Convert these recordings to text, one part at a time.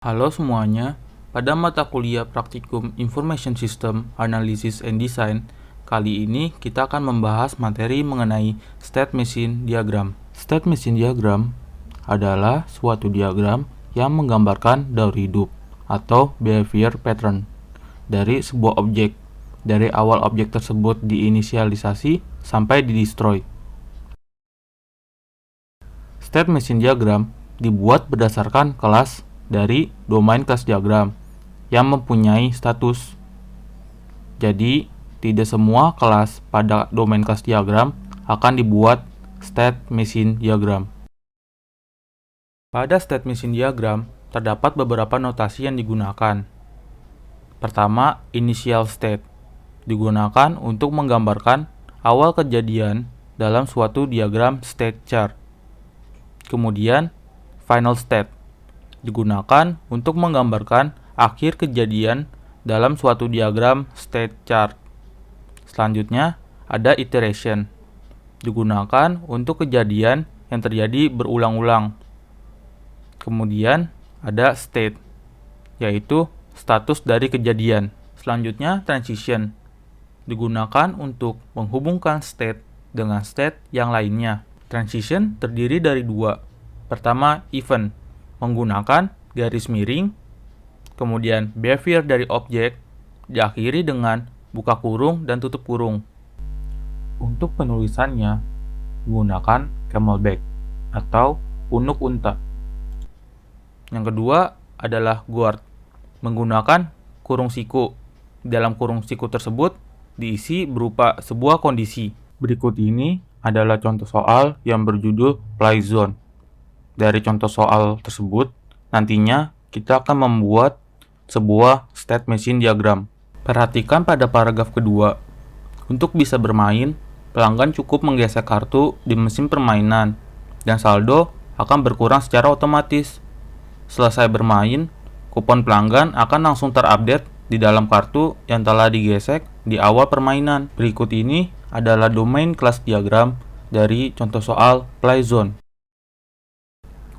Halo semuanya, pada mata kuliah Praktikum Information System Analysis and Design, kali ini kita akan membahas materi mengenai State Machine Diagram. State Machine Diagram adalah suatu diagram yang menggambarkan daur hidup atau behavior pattern dari sebuah objek, dari awal objek tersebut diinisialisasi sampai di-destroy. State Machine Diagram dibuat berdasarkan kelas dari domain kelas diagram yang mempunyai status. Jadi, tidak semua kelas pada domain kelas diagram akan dibuat state machine diagram. Pada state machine diagram, terdapat beberapa notasi yang digunakan. Pertama, initial state digunakan untuk menggambarkan awal kejadian dalam suatu diagram state chart. Kemudian, final state digunakan untuk menggambarkan akhir kejadian dalam suatu diagram state chart. Selanjutnya, ada iteration. Digunakan untuk kejadian yang terjadi berulang-ulang. Kemudian, ada state, yaitu status dari kejadian. Selanjutnya, transition. Digunakan untuk menghubungkan state dengan state yang lainnya. Transition terdiri dari dua. Pertama, event, menggunakan garis miring, kemudian behavior dari objek, diakhiri dengan buka kurung dan tutup kurung. Untuk penulisannya, menggunakan camelback atau punuk unta. Yang kedua adalah guard, menggunakan kurung siku. Dalam kurung siku tersebut diisi berupa sebuah kondisi. Berikut ini adalah contoh soal yang berjudul play zone. Dari contoh soal tersebut, nantinya kita akan membuat sebuah state machine diagram. Perhatikan pada paragraf kedua. Untuk bisa bermain, pelanggan cukup menggesek kartu di mesin permainan, dan saldo akan berkurang secara otomatis. Selesai bermain, kupon pelanggan akan langsung terupdate di dalam kartu yang telah digesek di awal permainan. Berikut ini adalah domain kelas diagram dari contoh soal play zone.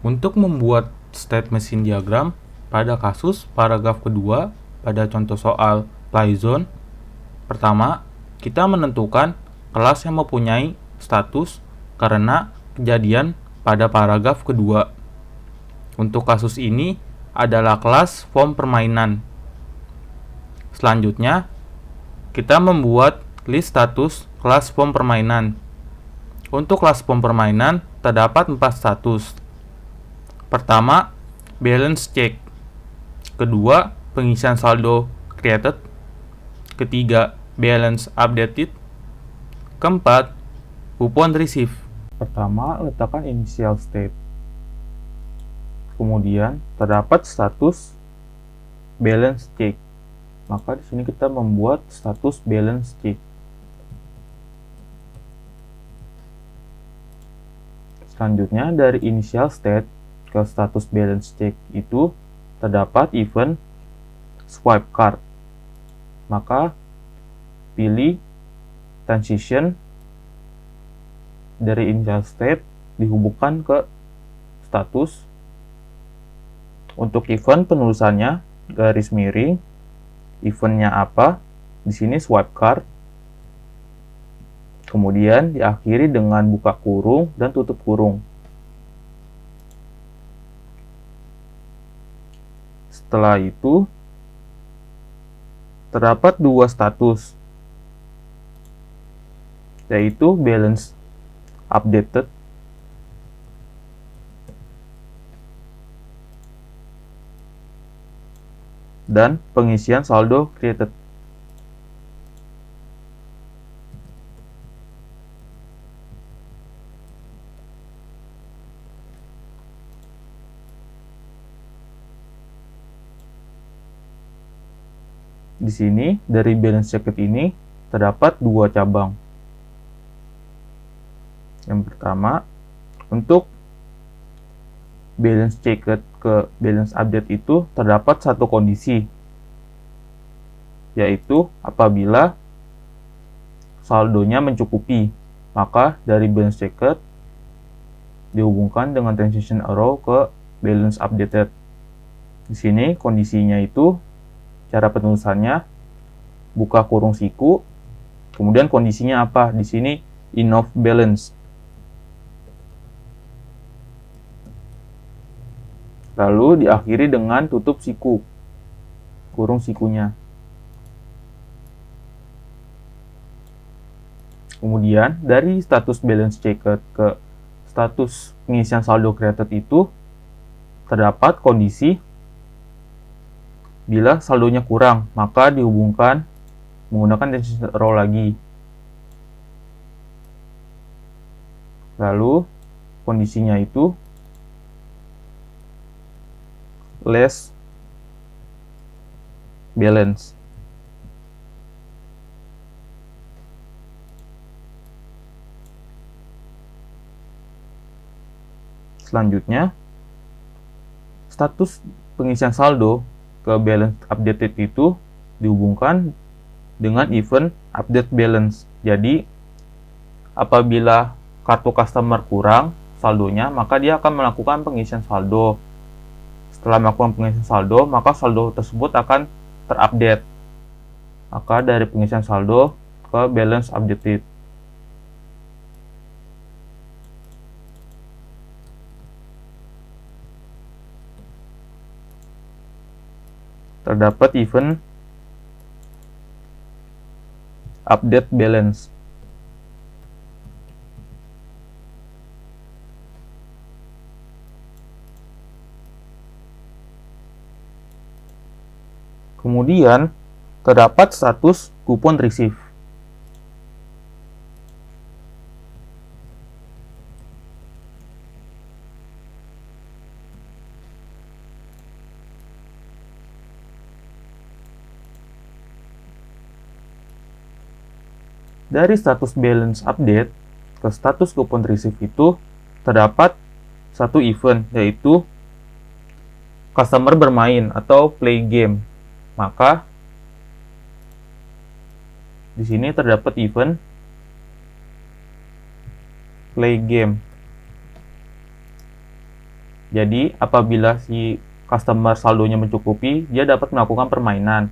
Untuk membuat state machine diagram pada kasus paragraf kedua pada contoh soal play zone, pertama, kita menentukan kelas yang mempunyai status karena kejadian pada paragraf kedua. Untuk kasus ini adalah kelas form permainan. Selanjutnya, kita membuat list status kelas form permainan. Untuk kelas form permainan terdapat 4 status. Pertama, balance check. Kedua, pengisian saldo created. Ketiga, balance updated. Keempat, kupon receive. Pertama, letakkan initial state. Kemudian, terdapat status balance check. Maka di sini kita membuat status balance check. Selanjutnya, dari initial state ke status balance check itu terdapat event swipe card. Maka pilih transition dari initial state dihubungkan ke status. Untuk event penulisannya garis miring, eventnya apa? Di sini swipe card. Kemudian diakhiri dengan buka kurung dan tutup kurung. Setelah itu, terdapat dua status, yaitu balance updated dan pengisian saldo created. Di sini, dari balance checked ini, terdapat dua cabang. Yang pertama, untuk balance checked ke balance update itu terdapat satu kondisi, yaitu apabila saldonya mencukupi, maka dari balance checked dihubungkan dengan transition arrow ke balance updated. Di sini kondisinya itu cara penulisannya buka kurung siku, kemudian kondisinya apa? Di sini in off balance. Lalu diakhiri dengan tutup siku, kurung sikunya. Kemudian dari status balance checked ke status pengisian saldo created itu terdapat kondisi bila saldonya kurang, maka dihubungkan menggunakan destination row lagi. Lalu kondisinya itu less balance. Selanjutnya, status pengisian saldo ke balance updated itu dihubungkan dengan event update balance. Jadi, apabila kartu customer kurang saldonya, maka dia akan melakukan pengisian saldo. Setelah melakukan pengisian saldo, maka saldo tersebut akan terupdate. Maka dari pengisian saldo ke balance updated. Terdapat event update balance. Kemudian terdapat status kupon receive. Dari status balance update ke status kupon receive itu terdapat satu event, yaitu customer bermain atau play game. Maka di sini terdapat event play game. Jadi apabila si customer saldonya mencukupi, dia dapat melakukan permainan.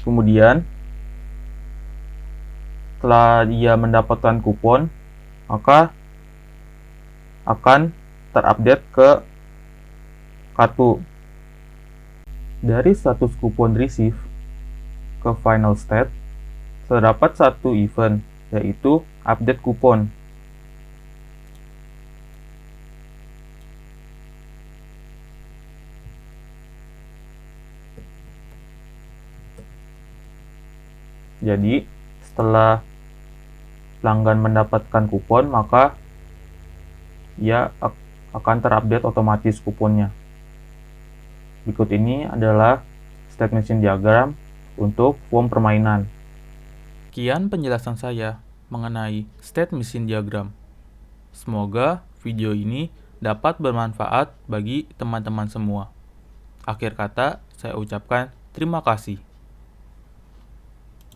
Kemudian setelah dia mendapatkan kupon, maka akan terupdate ke kartu. Dari status kupon receive ke final state terdapat satu event, yaitu update kupon. Jadi setelah pelanggan mendapatkan kupon, maka ia akan terupdate otomatis kuponnya. Berikut ini adalah state machine diagram untuk form permainan. Sekian penjelasan saya mengenai state machine diagram. Semoga video ini dapat bermanfaat bagi teman-teman semua. Akhir kata, saya ucapkan terima kasih.